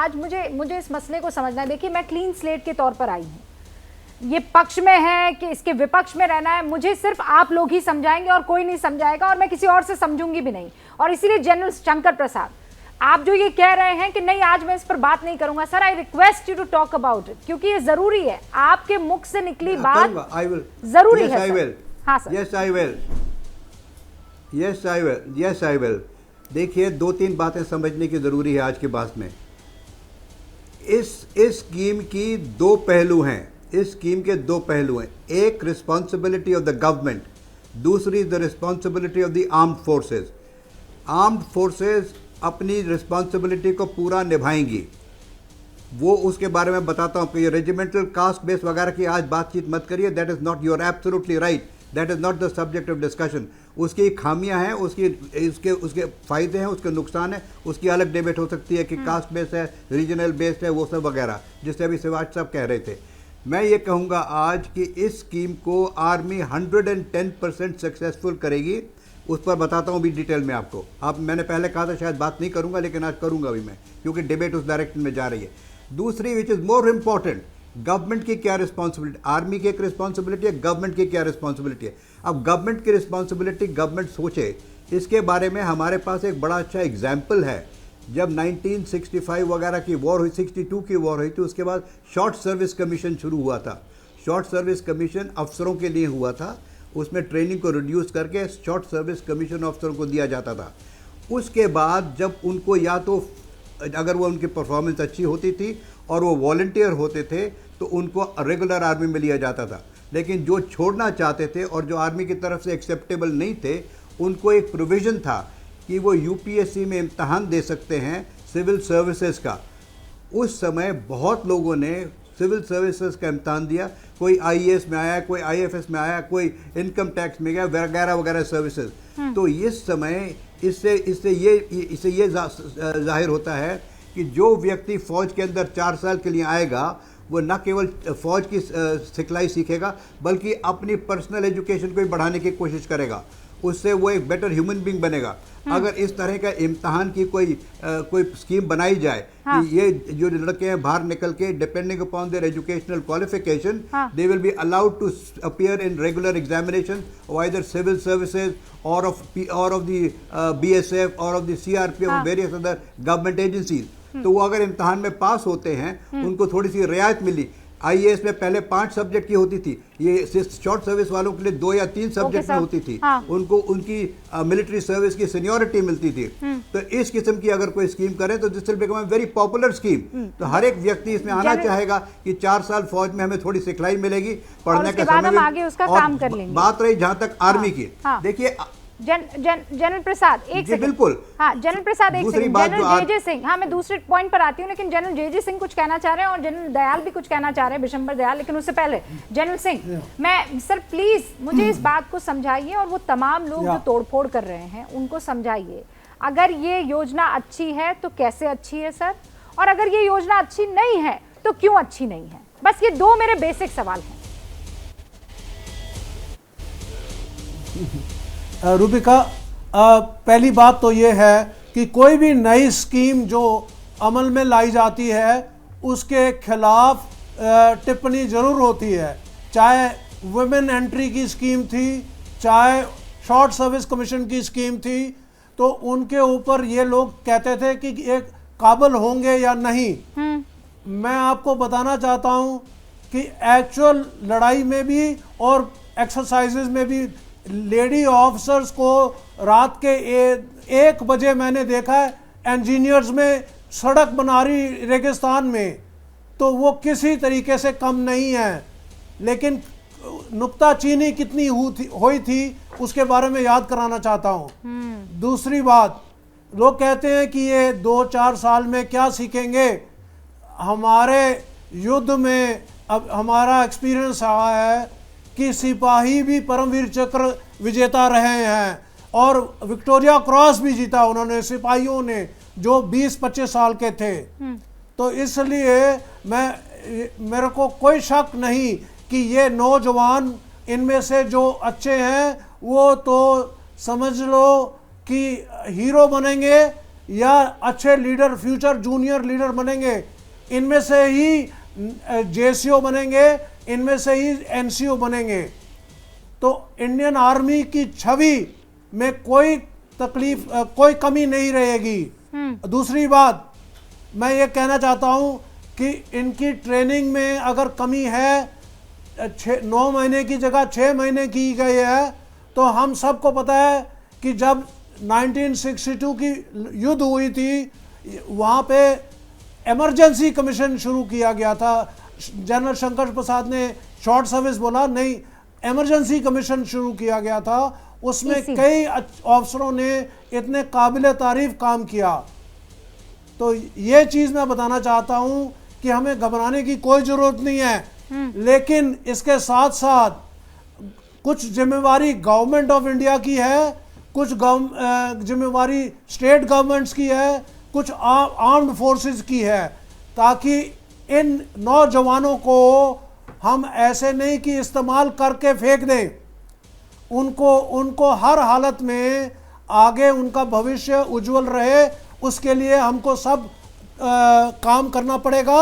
आज मुझे इस मसले को समझना है। देखिए, मैं क्लीन स्लेट के तौर पर आई हूँ, ये पक्ष में है कि इसके विपक्ष में रहना है, मुझे सिर्फ आप लोग ही समझाएंगे और कोई नहीं समझाएगा, और मैं किसी और से समझूंगी भी नहीं। और इसीलिए जनरल शंकर प्रसाद, आप जो ये कह रहे हैं कि नहीं आज मैं इस पर बात नहीं करूंगा, sir I request you to talk about it, क्योंकि ये जरूरी है, आपके मुख से निकली बात जरूरी है। हाँ सर। Yes I will. देखिए, 2-3 बातें समझने की जरूरी है आज के बहस में। इस स्कीम की 2 पहलू हैं, इस स्कीम के 2 पहलू हैं। एक रिस्पॉन्सिबिलिटी ऑफ द गवर्नमेंट, दूसरी the responsibility of the armed forces. Armed forces अपनी रिस्पॉन्सिबिलिटी को पूरा निभाएंगी, वो उसके बारे में बताता हूँ कि ये रेजिमेंटल कास्ट बेस वगैरह की आज बातचीत मत करिए, that is not, you are absolutely right, that is not the subject of discussion. उसकी खामियां हैं, उसके फ़ायदे हैं, उसके नुकसान है, उसकी अलग डिबेट हो सकती है कि कास्ट बेस है, रीजनल बेस्ड है, वो सब वगैरह, जिससे अभी शिवाज साहब कह रहे थे। मैं ये कहूँगा आज कि इस स्कीम को आर्मी 110% सक्सेसफुल करेगी। उस पर बताता हूँ भी डिटेल में आपको। मैंने पहले कहा था शायद बात नहीं करूँगा, लेकिन आज करूँगा भी मैं, क्योंकि डिबेट उस डायरेक्शन में जा रही है। दूसरी which is more important, government की क्या रिस्पॉन्सिबिलिटी, आर्मी की एक रिस्पॉन्सिबिलिटी है, गवर्नमेंट की क्या रिस्पॉन्सिबिलिटी है। अब गवर्नमेंट की रिस्पॉन्सिबिलिटी गवर्नमेंट सोचे, इसके बारे में हमारे पास एक बड़ा अच्छा एग्जाम्पल है। जब 1965 वगैरह की वॉर हुई, 62 की वॉर हुई थी, उसके बाद शॉर्ट सर्विस कमीशन शुरू हुआ था। शॉर्ट सर्विस कमीशन अफसरों के लिए हुआ था, उसमें ट्रेनिंग को रिड्यूस करके शॉर्ट सर्विस कमीशन अफसरों को दिया जाता था। उसके बाद जब उनको, या तो अगर वो उनकी परफॉर्मेंस अच्छी होती थी और वो वॉलंटियर होते थे, तो उनको रेगुलर आर्मी में लिया जाता था। लेकिन जो छोड़ना चाहते थे और जो आर्मी की तरफ से एक्सेप्टेबल नहीं थे, उनको एक प्रोविज़न था कि वो यूपीएससी में इम्तहान दे सकते हैं सिविल सर्विसेज का। उस समय बहुत लोगों ने सिविल सर्विसेज का इम्तहान दिया, कोई आईएएस में आया, कोई आईएफएस में आया, कोई इनकम टैक्स में गया, वगैरह वगैरह सर्विसेज। तो इस समय इससे ये जाहिर होता है कि जो व्यक्ति फ़ौज के अंदर 4 साल के लिए आएगा, वो न केवल फ़ौज की सिखलाई सीखेगा, बल्कि अपनी पर्सनल एजुकेशन को भी बढ़ाने की कोशिश करेगा। उससे वो एक बेटर ह्यूमन बीइंग बनेगा। अगर इस तरह का इम्तहान की कोई स्कीम बनाई जाए, हाँ, कि ये जो लड़के हैं बाहर निकल के, depending upon their educational qualification, they will be allowed to appear in regular examination of either civil services or of the BSF or of the CRPF or various other government agencies. तो वो अगर इम्तहान में पास होते हैं, उनको थोड़ी सी रियायत मिली। आईएएस में पहले 5 सब्जेक्ट की होती थी, ये शॉर्ट सर्विस वालों के लिए 2 या 3 सब्जेक्ट में होती थी। हाँ। उनको उनकी मिलिट्री सर्विस की सीनियरिटी मिलती थी। तो इस किस्म की अगर कोई स्कीम करे तो this will become a very popular scheme. तो हर एक व्यक्ति इसमें आना चाहेगा कि 4 साल फौज में हमें थोड़ी सिखलाई मिलेगी, पढ़ने का समय में। बात रही जहां तक आर्मी की, देखिए जनरल प्रसाद एक सेकंड, बिल्कुल, हाँ जनरल प्रसाद एक सेकंड, जनरल जे सिंह, हाँ मैं दूसरे पॉइंट पर आती हूँ, लेकिन जनरल जे सिंह कुछ कहना चाह रहे हैं और जनरल दयाल भी कुछ कहना चाह रहे हैं, बिशंबर दयाल। लेकिन उससे पहले जनरल सिंह, मैं सर प्लीज मुझे इस बात को समझाइए, और वो तमाम लोग जो तोड़फोड़ कर रहे हैं उनको समझाइए। अगर ये योजना अच्छी है तो कैसे अच्छी है सर, और अगर ये योजना अच्छी नहीं है तो क्यों अच्छी नहीं है? बस ये 2 मेरे बेसिक सवाल हैं। रूबिका, पहली बात तो ये है कि कोई भी नई स्कीम जो अमल में लाई जाती है उसके खिलाफ टिप्पणी जरूर होती है। चाहे वुमेन एंट्री की स्कीम थी, चाहे शॉर्ट सर्विस कमीशन की स्कीम थी, तो उनके ऊपर ये लोग कहते थे कि एक काबिल होंगे या नहीं। मैं आपको बताना चाहता हूँ कि एक्चुअल लड़ाई में भी और एक्सरसाइजेज में भी लेडी ऑफिसर्स को रात के 1 बजे मैंने देखा है इंजीनियर्स में सड़क बना रही रेगिस्तान में, तो वो किसी तरीके से कम नहीं है। लेकिन नुक्ताचीनी कितनी हुई थी उसके बारे में याद कराना चाहता हूँ। दूसरी बात, लोग कहते हैं कि ये 2-4 साल में क्या सीखेंगे। हमारे युद्ध में अब हमारा एक्सपीरियंस रहा है कि सिपाही भी परमवीर चक्र विजेता रहे हैं और विक्टोरिया क्रॉस भी जीता उन्होंने, सिपाहियों ने, जो 20-25 साल के थे। तो इसलिए मेरे को कोई शक नहीं कि ये नौजवान इनमें से जो अच्छे हैं वो तो समझ लो कि हीरो बनेंगे, या अच्छे लीडर, फ्यूचर जूनियर लीडर बनेंगे, इनमें से ही जेसीओ बनेंगे, इनमें से ही एनसीओ बनेंगे। तो इंडियन आर्मी की छवि में कोई तकलीफ, कोई कमी नहीं रहेगी। दूसरी बात मैं ये कहना चाहता हूं कि इनकी ट्रेनिंग में अगर कमी है, 9 महीने की जगह 6 महीने की गई है, तो हम सबको पता है कि जब 1962 की युद्ध हुई थी, वहाँ पे इमरजेंसी कमीशन शुरू किया गया था। जनरल शंकर प्रसाद ने शॉर्ट सर्विस बोला, नहीं, इमरजेंसी कमीशन शुरू किया गया था। उसमें कई अफसरों ने इतने काबिल तारीफ काम किया। तो ये चीज़ मैं बताना चाहता हूँ कि हमें घबराने की कोई ज़रूरत नहीं है, लेकिन इसके साथ साथ कुछ जिम्मेवारी गवर्नमेंट ऑफ इंडिया की है, कुछ जिम्मेवारी स्टेट गवर्नमेंट्स की है, कुछ आर्म्ड फोर्सेस की है, ताकि इन नौजवानों को हम ऐसे नहीं कि इस्तेमाल करके फेंक दें। उनको हर हालत में आगे उनका भविष्य उज्जवल रहे, उसके लिए हमको सब काम करना पड़ेगा।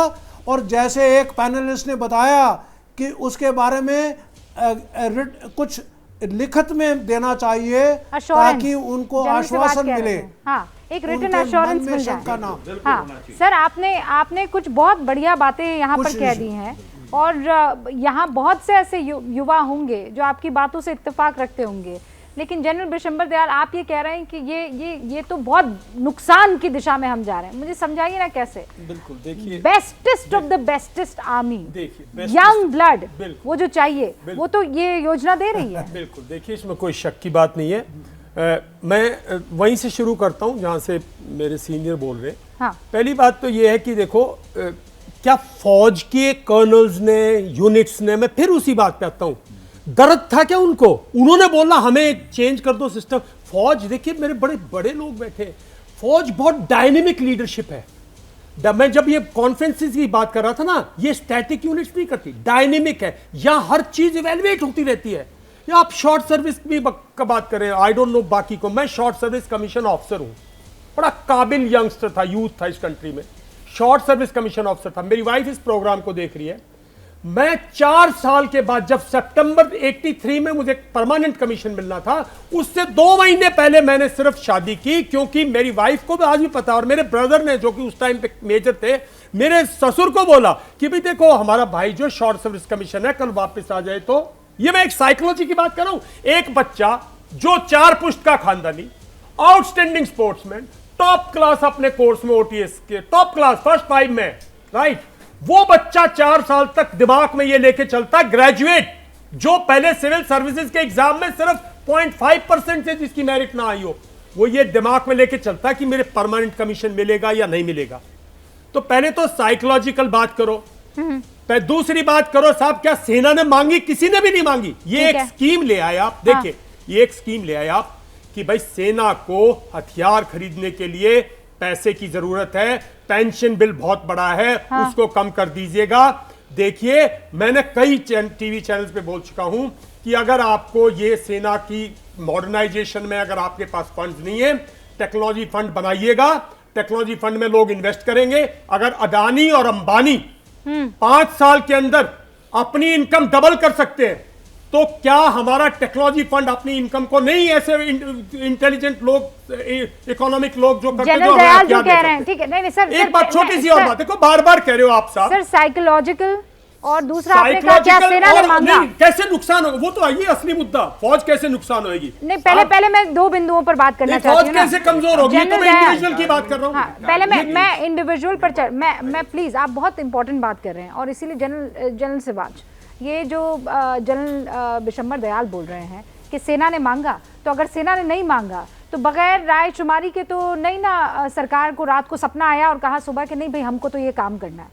और जैसे एक पैनलिस्ट ने बताया कि उसके बारे में कुछ लिखित में देना चाहिए ताकि उनको आश्वासन मिले। हाँ, एक रिटन एश्योरेंस मिल जाए। हाँ सर, आपने कुछ बहुत बढ़िया बातें यहाँ पर कह दी हैं, और यहाँ बहुत से ऐसे युवा होंगे जो आपकी बातों से इत्तेफाक रखते होंगे, लेकिन जनरल बिशंबर दयाल, आप ये कह रहे हैं कि ये तो बहुत नुकसान की दिशा में हम जा रहे हैं। मुझे समझाइए ना कैसे। बिल्कुल, देखिए, bestest of the bestest army, young blood, वो जो चाहिए वो तो ये योजना दे रही है। बिल्कुल, देखिए, इसमें कोई शक की बात नहीं है। मैं वहीं से शुरू करता हूं जहां से मेरे सीनियर बोल रहे हैं। हाँ। पहली बात तो ये है कि देखो, क्या फौज के कर्नल्स ने, यूनिट्स ने, मैं फिर उसी बात पे आता हूं, दर्द था क्या उनको? उन्होंने बोला हमें चेंज कर दो सिस्टम। फौज, देखिए मेरे बड़े बड़े लोग बैठे, फौज बहुत डायनेमिक लीडरशिप है। मैं जब ये कॉन्फ्रेंसेस की बात कर रहा था ना, ये स्टैटिक यूनिट्स नहीं करती, डायनेमिक है। यहां हर चीज इवेल्युएट होती रहती है। या आप शॉर्ट सर्विस की बात करें, आई डोंट नो बाकी को, मैं शॉर्ट सर्विस कमीशन ऑफिसर हूं, बड़ा काबिल यंगस्टर था, यूथ था इस कंट्री में, शॉर्ट सर्विस कमीशन ऑफिसर था। मेरी वाइफ इस प्रोग्राम को देख रही है। मैं 4 साल के बाद, जब सितंबर 83 में मुझे परमानेंट कमीशन मिलना था, उससे 2 महीने पहले मैंने सिर्फ शादी की, क्योंकि मेरी वाइफ को भी आज भी पता, और मेरे ब्रदर ने, जो कि उस टाइम पे मेजर थे, मेरे ससुर को बोला कि भाई देखो, हमारा भाई जो शॉर्ट सर्विस कमीशन है, कल वापस आ जाए। तो ये मैं एक साइकोलॉजी की बात कर रहा हूं। एक बच्चा जो 4 पुश्त का खानदानी, आउटस्टैंडिंग स्पोर्ट्समैन, टॉप क्लास अपने कोर्स में, ओटीएस के टॉप क्लास, फर्स्ट 5 में, राइट, वो बच्चा 4 साल तक दिमाग में ये लेके चलता, ग्रेजुएट जो पहले सिविल सर्विसेज के एग्जाम में सिर्फ 0.5% से जिसकी मेरिट ना आई हो, वो ये दिमाग में लेके चलता कि मेरे परमानेंट कमीशन मिलेगा या नहीं मिलेगा। तो पहले तो साइकोलॉजिकल बात करो। दूसरी बात करो, साहब क्या सेना ने मांगी? किसी ने भी नहीं मांगी। ये एक स्कीम ले आए आप, देखिए, ये एक स्कीम ले आए आप कि भाई सेना को हथियार खरीदने के लिए पैसे की जरूरत है, पेंशन बिल बहुत बड़ा है, उसको कम कर दीजिएगा। देखिए, मैंने कई टीवी चैनल्स पे बोल चुका हूं कि अगर आपको ये सेना की मॉडर्नाइजेशन में अगर आपके पास फंड्स नहीं है, टेक्नोलॉजी फंड बनाइएगा। टेक्नोलॉजी फंड में लोग इन्वेस्ट करेंगे। अगर अडानी और अंबानी 5 साल के अंदर अपनी इनकम डबल कर सकते हैं, तो क्या हमारा टेक्नोलॉजी फंड अपनी इनकम को नहीं, ऐसे इंटेलिजेंट लोग, इकोनॉमिक लोग जो करते हैं, जो कह रहे हैं, ठीक है, नहीं सर, एक बात छोटी सी और बात, देखो बार बार कह रहे हो आप साहब, सर साइकोलॉजिकल, और दूसरा आपने कहा क्या सेना ने मांगा, कैसे नुकसान होगा, वो तो ये असली मुद्दा, फौज कैसे नुकसान होगी। नहीं, पहले मैं 2 बिंदुओं पर बात करना चाहती हूँ। फौज कैसे कमजोर होगी, तो मैं इंडिविजुअल की बात कर रहा हूँ। पहले मैं इंडिविजुअल पर मैं प्लीज, आप बहुत इंपॉर्टेंट बात कर रहे हैं, और इसीलिए जनरल से बात, ये जो जनरल बिशंबर दयाल बोल रहे हैं कि सेना ने मांगा, तो अगर सेना ने नहीं मांगा तो बगैर राय शुमारी के तो नहीं ना, सरकार को रात को सपना आया और कहा सुबह कि नहीं भाई हमको तो ये काम करना है।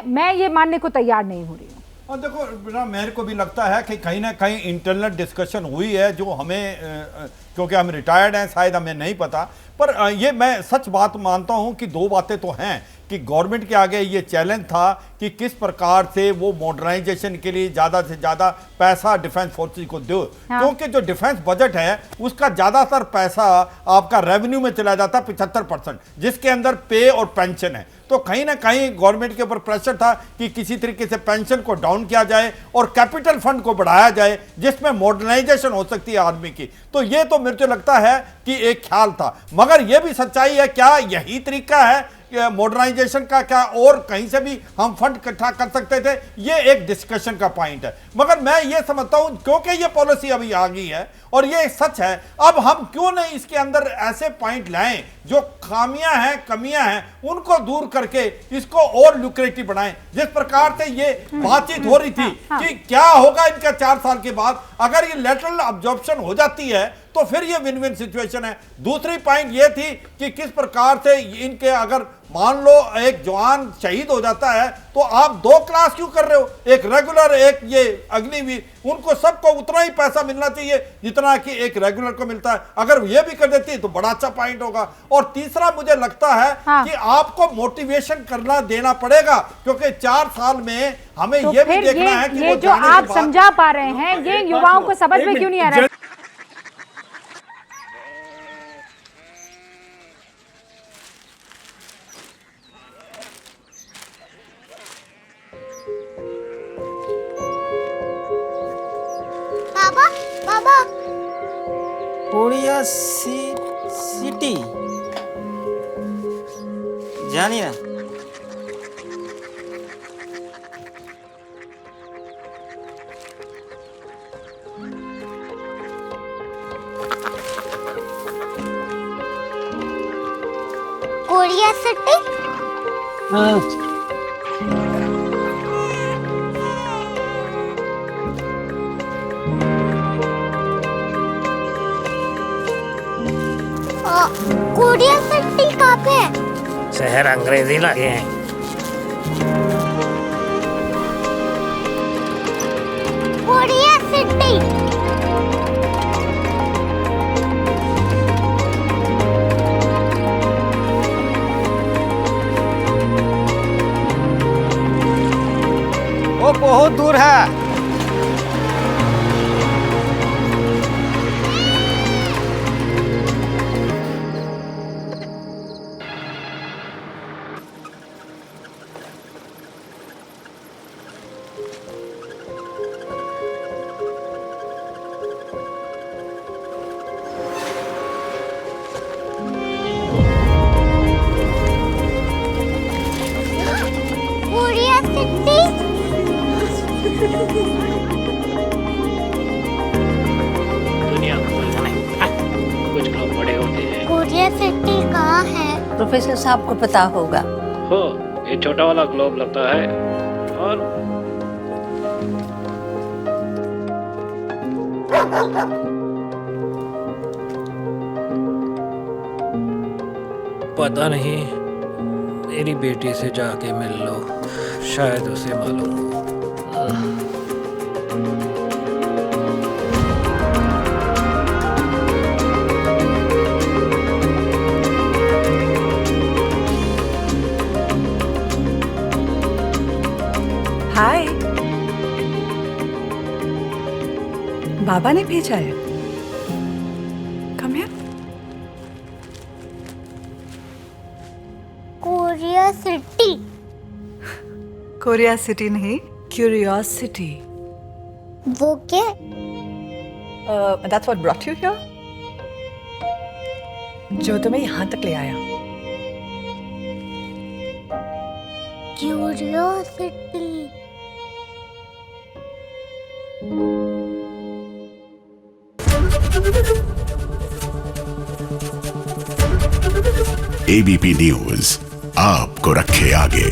मैं ये मानने को तैयार नहीं हो रही हूँ। और देखो, मेरे को भी लगता है कि कहीं ना कहीं इंटरनल डिस्कशन हुई है, जो हमें क्योंकि हम रिटायर्ड हैं, शायद हमें नहीं पता। पर ये मैं सच बात मानता हूं कि दो बातें तो हैं कि गवर्नमेंट के आगे ये चैलेंज था कि किस प्रकार से वो मॉडर्नाइजेशन के लिए ज़्यादा से ज़्यादा पैसा डिफेंस फोर्सेस को दो। हाँ। क्योंकि जो डिफेंस बजट है उसका ज़्यादातर पैसा आपका रेवेन्यू में चला जाता है 75%, जिसके अंदर पे और पेंशन है। तो कहीं ना कहीं गवर्नमेंट के ऊपर प्रेशर था कि किसी तरीके से पेंशन को डाउन किया जाए और कैपिटल फंड को बढ़ाया जाए जिसमें मॉडर्नाइजेशन हो सकती है आदमी की। तो ये तो मुझे लगता है कि एक ख्याल था, मगर यह भी सच्चाई है क्या यही तरीका है मॉडर्नाइजेशन का, क्या और कहीं से भी हम फंड इकट्ठा कर सकते थे? ये एक डिस्कशन का पॉइंट है। मगर मैं ये समझता हूं क्योंकि ये पॉलिसी अभी आ गई है और ये सच है, अब हम क्यों नहीं इसके अंदर ऐसे पॉइंट लाएं जो खामियां हैं, कमियां हैं, उनको दूर करके इसको और लुक्रेटिव बनाएं। जिस प्रकार से ये बातचीत हो रही थी कि क्या होगा इनका 4 साल के बाद, अगर ये लेटरल अब्जॉर्प्शन हो जाती है तो फिर ये विन विन सिचुएशन है। दूसरी पॉइंट ये थी कि किस प्रकार से इनके, अगर मान लो एक जवान शहीद हो जाता है तो आप 2 क्लास क्यों कर रहे हो, एक रेगुलर एक ये अग्निवीर, उनको सबको उतना ही पैसा मिलना चाहिए जितना कि एक रेगुलर को मिलता है। अगर ये भी कर देती है तो बड़ा अच्छा पॉइंट होगा। और तीसरा मुझे लगता है कि आपको मोटिवेशन करना देना पड़ेगा, क्योंकि 4 साल में हमें तो ये भी देखना है कि ये जो आप समझा पा रहे हैं ये युवाओं को समझ में क्यों नहीं आ रहा है? बाबा कोरिया सिटी जानी ना। Korea city? कोरिया सिटी कहाँ पे है? शहर अंग्रेजी लगे हैं। Korea city. वो बहुत दूर है। Korea city. दुनिया को नहीं, कुछ लोग बड़े होते हैं। कोरिया सिटी कहाँ है? प्रोफेसर साहब को पता होगा। हो, ये छोटा वाला ग्लोब लगता है और पता नहीं, मेरी बेटी से जाके मिल लो, शायद उसे मालूम हो। हाय, बाबा ने भेजा है। Come here. Korea city. Korea city नहीं, क्यूरियोसिटी। वो क्या? That's what brought you here, जो तुम्हें यहाँ तक ले आया। क्यूरियोसिटी। एबीपी न्यूज आपको रखे आगे।